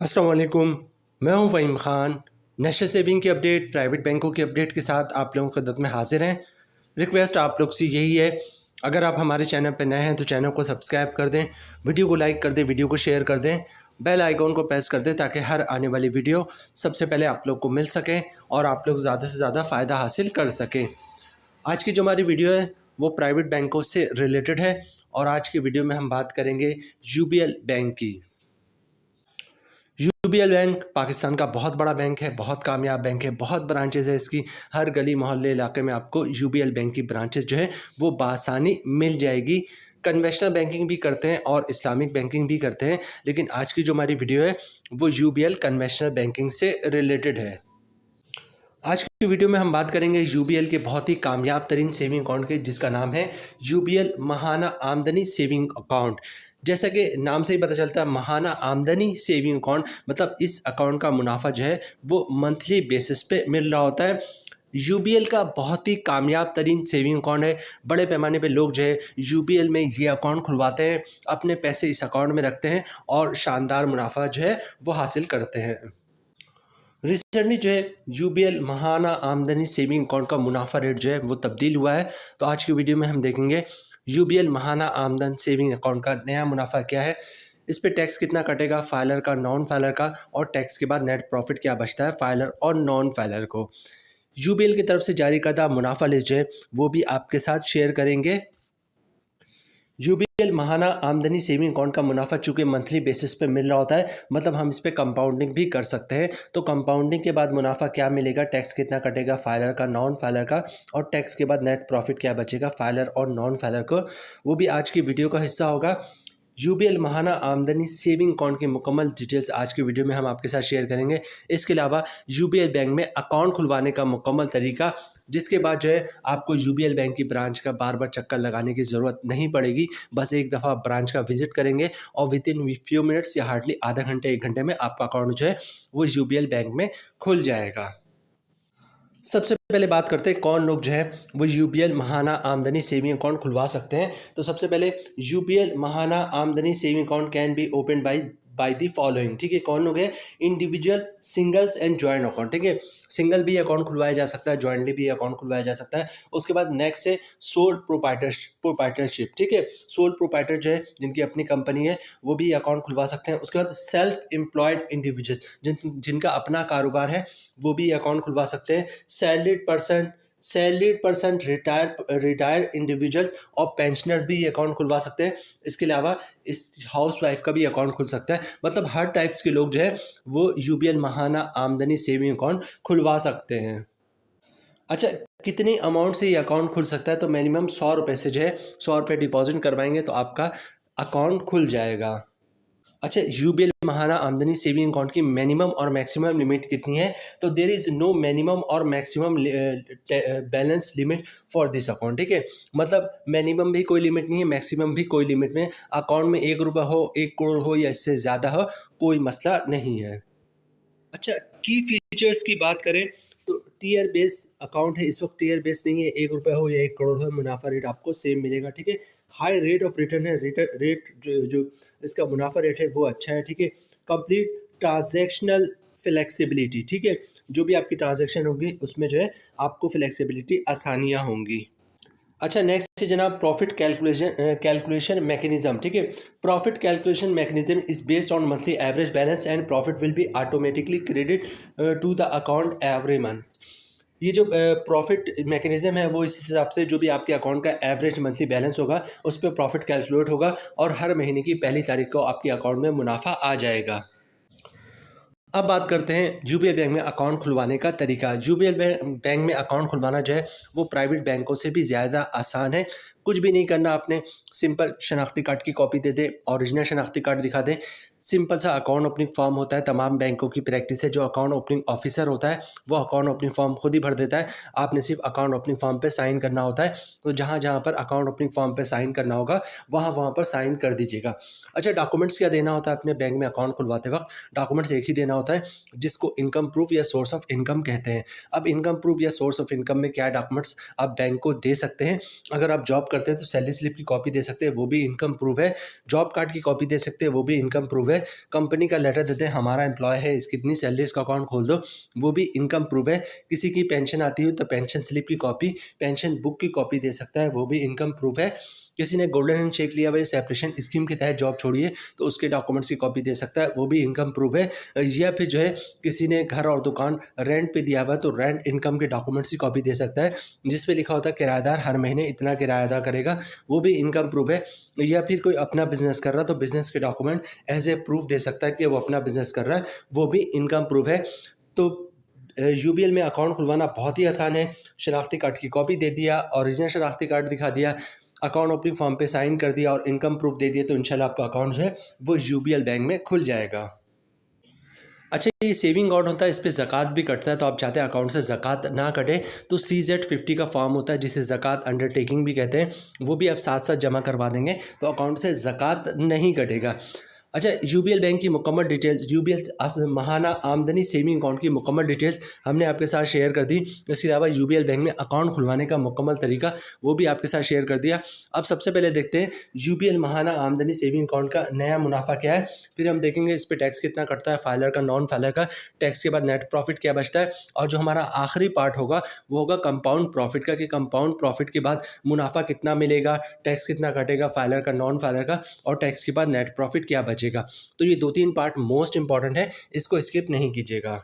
अस्सलाम वालेकुम। मैं हूं फ़हीम ख़ान। नेशनल सेविंग की अपडेट, प्राइवेट बैंकों की अपडेट के साथ आप लोगों की खिदमत में हाजिर हैं। रिक्वेस्ट आप लोग से यही है, अगर आप हमारे चैनल पर नए हैं तो चैनल को सब्सक्राइब कर दें, वीडियो को लाइक कर दें, वीडियो को शेयर कर दें, बेल आइकॉन को प्रेस कर दें ताकि हर आने वाली वीडियो सबसे पहले आप लोग को मिल सके और आप लोग ज़्यादा से ज़्यादा फ़ायदा हासिल कर सकें। आज की जो हमारी वीडियो है वो प्राइवेट बैंकों से रिलेटेड है और आज की वीडियो में हम बात करेंगे यूबीएल बैंक की। यूबीएल बैंक पाकिस्तान का बहुत बड़ा बैंक है, बहुत कामयाब बैंक है, बहुत ब्रांचेज़ है इसकी। हर गली मोहल्ले इलाके में आपको यूबीएल बैंक की ब्रांचेज़ जो है वो बासानी मिल जाएगी। कन्वेंशनल बैंकिंग भी करते हैं और इस्लामिक बैंकिंग भी करते हैं, लेकिन आज की जो हमारी वीडियो है वो यूबीएल कन्वेंशनल बैंकिंग से रिलेटेड है। आज की वीडियो में हम बात करेंगे यूबीएल के बहुत ही कामयाब तरीन सेविंग अकाउंट के, जिसका नाम है यूबीएल महाना आमदनी सेविंग अकाउंट। जैसा कि नाम से ही पता चलता है, महाना आमदनी सेविंग अकाउंट मतलब इस अकाउंट का मुनाफा जो है वो मंथली बेसिस पे मिल रहा होता है। यूबीएल का बहुत ही कामयाब तरीन सेविंग अकाउंट है। बड़े पैमाने पे लोग जो है यूबीएल में ये अकाउंट खुलवाते हैं, अपने पैसे इस अकाउंट में रखते हैं और शानदार मुनाफा जो है वो हासिल करते हैं। रिसेंटली जो है यूबीएल महाना आमदनी सेविंग अकाउंट का मुनाफा रेट जो है वो तब्दील हुआ है। तो आज की वीडियो में हम देखेंगे यूबीएल महाना आमदन सेविंग अकाउंट का नया मुनाफा क्या है, इस पे टैक्स कितना कटेगा, फाइलर का, नॉन फाइलर का, और टैक्स के बाद नेट प्रॉफिट क्या बचता है फाइलर और नॉन फाइलर को। यूबीएल की तरफ से जारी करदा मुनाफा लिस्ट जो है वो भी आपके साथ शेयर करेंगे। यूबीएल महाना आमदनी सेविंग अकाउंट का मुनाफा चूँकि मंथली बेसिस पे मिल रहा होता है, मतलब हम इस पे कंपाउंडिंग भी कर सकते हैं। तो कंपाउंडिंग के बाद मुनाफा क्या मिलेगा, टैक्स कितना कटेगा फाइलर का, नॉन फाइलर का, और टैक्स के बाद नेट प्रॉफिट क्या बचेगा फाइलर और नॉन फाइलर को, वो भी आज की वीडियो का हिस्सा होगा। यूबीएल महाना आमदनी सेविंग अकाउंट की मुकम्मल डिटेल्स आज की वीडियो में हम आपके साथ शेयर करेंगे। इसके अलावा यूबीएल बैंक में अकाउंट खुलवाने का मुकम्मल तरीका, जिसके बाद जो है आपको यूबीएल बैंक की ब्रांच का बार बार चक्कर लगाने की ज़रूरत नहीं पड़ेगी। बस एक दफ़ा ब्रांच का विजिट करेंगे और विद इन फ्यू मिनट्स या हार्डली आधा घंटे 1 घंटे में आपका अकाउंट जो है वो यूबीएल बैंक में खुल जाएगा। सबसे पहले बात करते हैं कौन लोग जो है वो यूबीएल महाना आमदनी सेविंग अकाउंट खुलवा सकते हैं। तो सबसे पहले यूबीएल महाना आमदनी saving account can be open by the following. ठीक है, कौन लोग हैं, individual, singles and joint account. ठीक है, सिंगल भी अकाउंट खुलवाया जा सकता है, जॉइंटली भी अकाउंट खुलवाया जा सकता है। उसके बाद नेक्स्ट है सोल प्रोप्राइटरशिप। ठीक है, सोल प्रोप्राइटर जो है जिनकी अपनी कंपनी है वो भी अकाउंट खुलवा सकते हैं। उसके बाद सेल्फ एम्प्लॉयड इंडिविजुअल जिनका अपना कारोबार है वो भी अकाउंट खुलवा सकते हैं। सैलरीड पर्सन, रिटायर्ड इंडिविजुअल्स और पेंशनर्स भी ये अकाउंट खुलवा सकते हैं। इसके अलावा इस हाउस वाइफ का भी अकाउंट खुल सकता है। मतलब हर टाइप्स के लोग जो है वो यूबीएल महाना आमदनी सेविंग अकाउंट खुलवा सकते हैं। अच्छा, कितनी अमाउंट से ये अकाउंट खुल सकता है, तो मिनिमम 100 रुपये से जो है 100 रुपये डिपॉजिट करवाएंगे तो आपका अकाउंट खुल जाएगा। अच्छा, यूबीएल महाना आमदनी सेविंग अकाउंट की मिनिमम और मैक्सिमम लिमिट कितनी है, तो देयर इज़ नो मिनिमम और maximum balance limit for this account. ठीक है, मतलब मिनिमम भी कोई लिमिट नहीं है, मैक्सिमम भी कोई लिमिट में। अकाउंट में 1 रुपये हो, 1 करोड़ हो या इससे ज़्यादा हो, कोई मसला नहीं है। अच्छा, की फीचर्स की बात करें तो टीयर बेस्ड अकाउंट है, इस वक्त टीयर बेस्ड नहीं है। 1 रुपये हो या 1 करोड़ हो, मुनाफा रेट आपको सेम मिलेगा। ठीक है, हाई रेट ऑफ रिटर्न है, रेट जो इसका मुनाफा रेट है वो अच्छा है। ठीक है, कंप्लीट ट्रांजैक्शनल फ्लेक्सिबिलिटी। ठीक है, जो भी आपकी ट्रांजैक्शन होगी उसमें जो है आपको फ्लेक्सिबिलिटी, आसानियाँ होंगी। अच्छा, नेक्स्ट है जनाब प्रॉफिट कैलकुलेशन मैकेनिज्म। ठीक है, profit calculation mechanism is based on monthly average balance and profit will be automatically credit to the account every month. ये जो प्रॉफिट मैकेनिज्म है वो इस हिसाब से जो भी आपके अकाउंट का एवरेज मंथली बैलेंस होगा उस पर प्रॉफिट कैलकुलेट होगा और हर महीने की पहली तारीख को आपके अकाउंट में मुनाफा आ जाएगा। अब बात करते हैं यूबीएल बैंक में अकाउंट खुलवाने का तरीका। यूबीएल बैंक में अकाउंट खुलवाना जो है वो प्राइवेट बैंकों से भी ज़्यादा आसान है। कुछ भी नहीं करना आपने, सिंपल शनाख्ती कार्ड की कॉपी दे दें, ओरिजिनल शनाख्ती कार्ड दिखा दें। सिंपल सा अकाउंट ओपनिंग फॉर्म होता है, तमाम बैंकों की प्रैक्टिस है। जो अकाउंट ओपनिंग ऑफिसर होता है वो अकाउंट ओपनिंग फॉर्म खुद ही भर देता है, आपने सिर्फ अकाउंट ओपनिंग फॉर्म पे साइन करना होता है। तो जहाँ जहाँ पर अकाउंट ओपनिंग फॉर्म पे साइन करना होगा वहाँ पर साइन कर दीजिएगा। अच्छा, डॉक्यूमेंट्स क्या देना होता है अपने बैंक में अकाउंट खुलवाते वक्त, डॉक्यूमेंट्स एक ही देना होता है जिसको इनकम प्रूफ या सोर्स ऑफ इनकम कहते हैं। अब इनकम प्रूफ या सोर्स ऑफ इनकम में क्या डॉक्यूमेंट्स आप बैंक को दे सकते हैं, अगर आप जॉब करते हैं तो सैलरी स्लिप की कॉपी दे सकते हैं, वो भी इनकम प्रूफ है। जॉब कार्ड की कॉपी दे सकते हैं, वो भी इनकम प्रूफ है। है, कंपनी का लेटर देते हैं हमारा एम्प्लॉय है, इसकी इतनी सैलरी, इसका अकाउंट खोल दो, वो भी इनकम प्रूफ है। किसी की पेंशन आती हो तो पेंशन स्लिप की कॉपी, पेंशन बुक की कॉपी दे सकता है, वो भी इनकम प्रूफ है। किसी ने गोल्डन हैंडशेक लिया हुआ है, सेपरेशन स्कीम के तहत जॉब छोड़ी है तो उसके डॉक्यूमेंट्स की कॉपी दे सकता है, वो भी इनकम प्रूफ है। या फिर जो है किसी ने घर और दुकान रेंट पे दिया हुआ है तो रेंट इनकम के डॉक्यूमेंट्स की कॉपी दे सकता है, जिस पे लिखा होता है किराएदार हर महीने इतना किराया अदा करेगा, वो भी इनकम प्रूफ है। या फिर कोई अपना बिजनेस कर रहा है तो बिजनेस के डॉक्यूमेंट एज ए प्रूफ दे सकता है कि वो अपना बिजनेस कर रहा है, वो भी इनकम प्रूफ है। तो यूबीएल में अकाउंट खुलवाना बहुत ही आसान है। शनाख्ती कार्ड की कॉपी दे दिया, ओरिजिनल शनाख्ती कार्ड दिखा दिया, अकाउंट ओपनिंग फॉर्म पे साइन कर दिया और इनकम प्रूफ दे दिया, तो इंशाल्लाह आपका अकाउंट जो है वो यूबीएल बैंक में खुल जाएगा। अच्छा, ये सेविंग अकाउंट होता है, इस पे ज़कात भी कटता है, तो आप चाहते हैं अकाउंट से ज़कात ना कटे तो CZ50 का फॉर्म होता है जिसे ज़कात अंडरटेकिंग भी कहते हैं, वो भी आप साथ साथ जमा करवा देंगे तो अकाउंट से ज़कात नहीं कटेगा। अच्छा, यूबीएल बैंक की मुकम्मल डिटेल्स, यूबीएल महाना आमदनी सेविंग अकाउंट की मुकम्मल डिटेल्स हमने आपके साथ शेयर कर दी। इसके अलावा यूबीएल बैंक में अकाउंट खुलवाने का मुकम्मल तरीका वो भी आपके साथ शेयर कर दिया। अब सबसे पहले देखते हैं यूबीएल महाना आमदनी सेविंग अकाउंट का नया मुनाफा क्या है, फिर हम देखेंगे इस पर टैक्स कितना कटता है, फाइलर का, नॉन फाइलर का, टैक्स के बाद नेट प्रॉफिट क्या बचता है, और जो हमारा आखिरी पार्ट होगा वो होगा कंपाउंड प्रॉफिट का, कि कंपाउंड प्रॉफिट के बाद मुनाफा कितना मिलेगा, टैक्स कितना कटेगा फाइलर का, नॉन फाइलर का, और टैक्स के बाद नेट प्रॉफिट क्या बचेगा। तो ये 2-3 पार्ट मोस्ट इंपॉर्टेंट है, इसको स्किप नहीं कीजिएगा।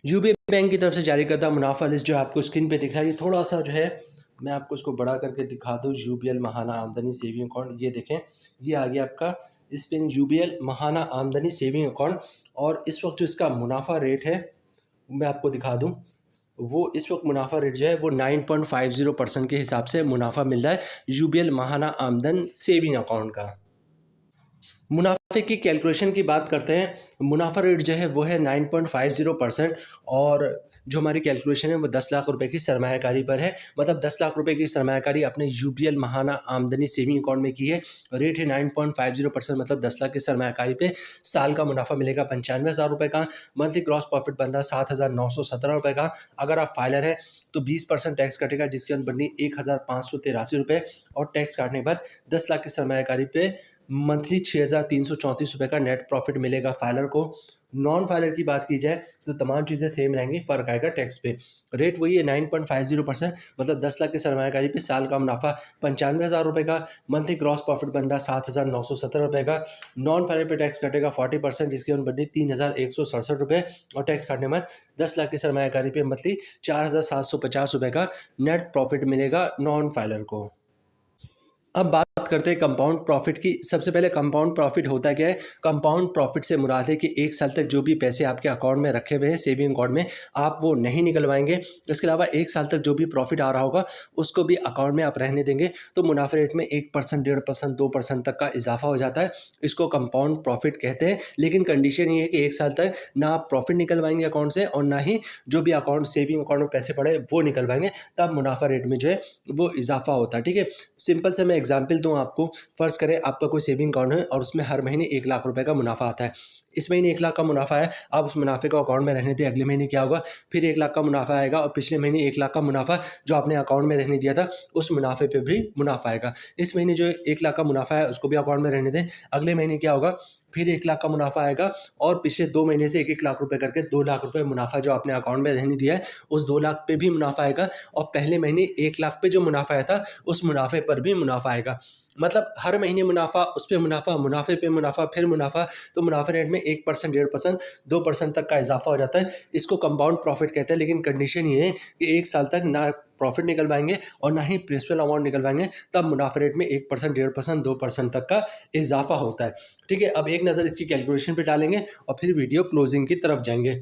यूबीआई बैंक की तरफ से जारी करदा मुनाफा लिस्ट जो आपको स्क्रीन पे दिख रहा है, ये थोड़ा सा जो है मैं आपको इसको बड़ा करके दिखा दूँ। यूबीएल महाना आमदनी सेविंग अकाउंट, ये देखें, ये आ गया आपका इस पे यूबीएल महाना आमदनी सेविंग अकाउंट, और इस वक्त जो इसका मुनाफा रेट है मैं आपको दिखा दूँ, वो इस वक्त मुनाफा रेट जो है वो 9.50% के हिसाब से मुनाफा मिल रहा है यूबीएल महाना आमदन सेविंग अकाउंट का। मुनाफे की कैलकुलेशन की बात करते हैं, मुनाफा रेट जो है वो है 9.50%, और जो हमारी कैलकुलेशन है वो 10 लाख रुपए की सरमायाकारी पर है। मतलब 10 लाख रुपए की सरमायाकारी आपने यूबीएल महाना आमदनी सेविंग अकाउंट में की है, रेट है 9.50%, मतलब 10 लाख की सरमायाकारी पे साल का मुनाफा मिलेगा 95,000 रुपये का, मंथली ग्रॉस प्रॉफिट बनता है 7,917 रुपये का। अगर आप फाइलर है तो 20% टैक्स कटेगा, जिसकी बननी 1,583 रुपये, और टैक्स काटने के बाद 10 लाख की सरमायाकारी पे मंथली 6,334 रुपये का नेट प्रॉफिट मिलेगा फाइलर को। नॉन फाइलर की बात की जाए तो तमाम चीज़ें सेम रहेंगी, फ़र्क आएगा टैक्स पे। रेट वही है 9.50%, मतलब 10 लाख की सरमायाकारी पे साल का मुनाफा 95,000 रुपये का, मंथली ग्रॉस प्रॉफिट बन रहा 7,917 रुपये का। नॉन फाइलर पे टैक्स कटेगा 40%, जिसकी बननी 3,167 रुपये, और टैक्स काटने के बाद 10 लाख की सरमायाकारी पे मंथली 4,750 रुपये का नेट प्रॉफिट मिलेगा नॉन फाइलर को। अब बात करते हैं कंपाउंड प्रॉफिट की। सबसे पहले कंपाउंड प्रॉफिट होता क्या है? कंपाउंड प्रॉफिट से मुराद है कि 1 साल तक जो भी पैसे आपके अकाउंट में रखे हुए हैं सेविंग अकाउंट में, आप वो नहीं निकलवाएंगे। इसके अलावा 1 साल तक जो भी प्रॉफिट आ रहा होगा उसको भी अकाउंट में आप रहने देंगे, तो मुनाफे रेट में 1%, 1.5%, 2% तक का इजाफा हो जाता है। इसको कंपाउंड प्रॉफिट कहते हैं। लेकिन कंडीशन ये है कि 1 साल तक ना आप प्रॉफिट निकलवाएंगे अकाउंट से, और ना ही जो भी अकाउंट सेविंग अकाउंट में पैसे पड़े वो निकलवाएंगे, तब मुनाफा रेट में जो है वो इजाफा होता है। ठीक है, सिंपल से मैं एग्जाम्पल दूँ आपको। फ़र्ज़ करें आपका कोई सेविंग अकाउंट है और उसमें हर महीने 1 लाख रुपए का मुनाफा आता है। इस महीने 1 लाख का मुनाफा है, आप उस मुनाफे को अकाउंट में रहने दें। अगले महीने क्या होगा, फिर 1 लाख का मुनाफा आएगा, और पिछले महीने 1 लाख का मुनाफा जो आपने अकाउंट में रहने दिया था उस मुनाफे पे भी मुनाफा आएगा। इस महीने जो 1 लाख का मुनाफा है उसको भी अकाउंट में रहने दें। अगले महीने क्या होगा, फिर 1 लाख का मुनाफा आएगा, और पिछले 2 महीने से 1-1 लाख रुपए करके 2 लाख रुपए मुनाफा जो आपने अकाउंट में रहने दिया है उस 2 लाख पे भी मुनाफा आएगा, और पहले महीने 1 लाख पे जो मुनाफा आया था उस मुनाफे पर भी मुनाफा आएगा। मतलब हर महीने मुनाफा, उस पे मुनाफा, मुनाफे पे मुनाफा, फिर मुनाफा, तो मुनाफे रेट में 1%, 1.5%, 2% तक का इजाफा हो जाता है। इसको कंपाउंड प्रॉफिट कहते हैं। लेकिन कंडीशन ये है कि 1 साल तक ना प्रॉफिट निकलवाएंगे और ना ही प्रिंसिपल अमाउंट निकलवाएंगे, तब मुनाफा रेट में 1%, 1.5%, 2% तक का इजाफा होता है। ठीक है, अब एक नज़र इसकी कैलकुलेशन पे डालेंगे और फिर वीडियो क्लोजिंग की तरफ जाएंगे।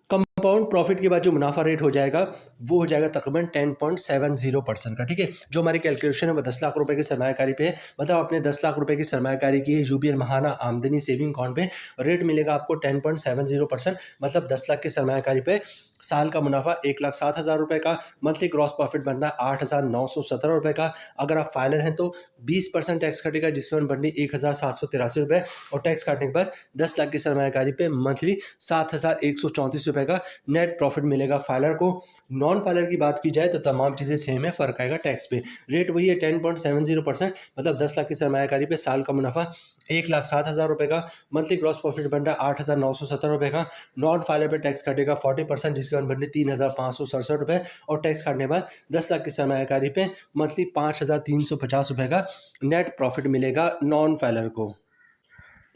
कंपाउंड प्रॉफिट के बाद जो मुनाफा रेट हो जाएगा वो हो जाएगा तकरीबन 10.70% का। ठीक है, जो हमारी कैलकुलेशन है वो 10 लाख रुपए की सरमायाकारी पे है। मतलब आपने 10 लाख रुपए की सरमायाकारी की है यूबीएल महाना आमदनी सेविंग अकाउंट पे, रेट मिलेगा आपको 10.70%, मतलब 10 लाख की सरमायाकारी पे साल का मुनाफा 1,07,000 रुपये का, मंथली ग्रॉस प्रॉफिट बनना 8,917 रुपये का। अगर आप फाइलर हैं तो 20% टैक्स कटेगा, जिसकी बननी 1,783 रुपये, और टैक्स काटने के बाद 10 लाख की सरमायाकारी पे मंथली 7,134 रुपये का नेट प्रॉफिट मिलेगा फाइलर को। नॉन फाइलर की बात की जाए तो तमाम चीज़ें सेम है, फ़र्क आएगा टैक्स पे। रेट वही है 10.70%, मतलब 10 लाख की सरमायाकारी पे साल का मुनाफा 1,07,000 रुपये का। मंथली ग्रॉस प्रॉफिट बन रहा है 8,970 रुपये का। नॉन फाइलर पे टैक्स कटेगा 40%, जिसके बाद बनने 3,567 रुपये, और टैक्स काटने के बाद 10 लाख की सरमायाकारी पे मंथली 5,350 रुपये का नेट प्रॉफिट मिलेगा नॉन फाइलर को।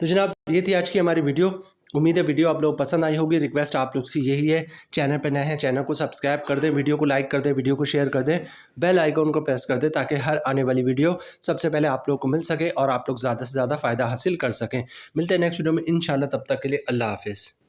तो जनाब ये थी आज की हमारी वीडियो। उम्मीद है वीडियो आप लोग पसंद आई होगी। रिक्वेस्ट आप लोग से यही है, चैनल पर नए हैं चैनल को सब्सक्राइब कर दें, वीडियो को लाइक कर दें, वीडियो को शेयर कर दें, बेल आइकन को प्रेस कर दें, ताकि हर आने वाली वीडियो सबसे पहले आप लोग को मिल सके और आप लोग ज़्यादा से ज़्यादा फ़ायदा हासिल कर सकें। मिलते हैं नेक्स्ट वीडियो में इंशाल्लाह, तब तक के लिए अल्लाह हाफिज़।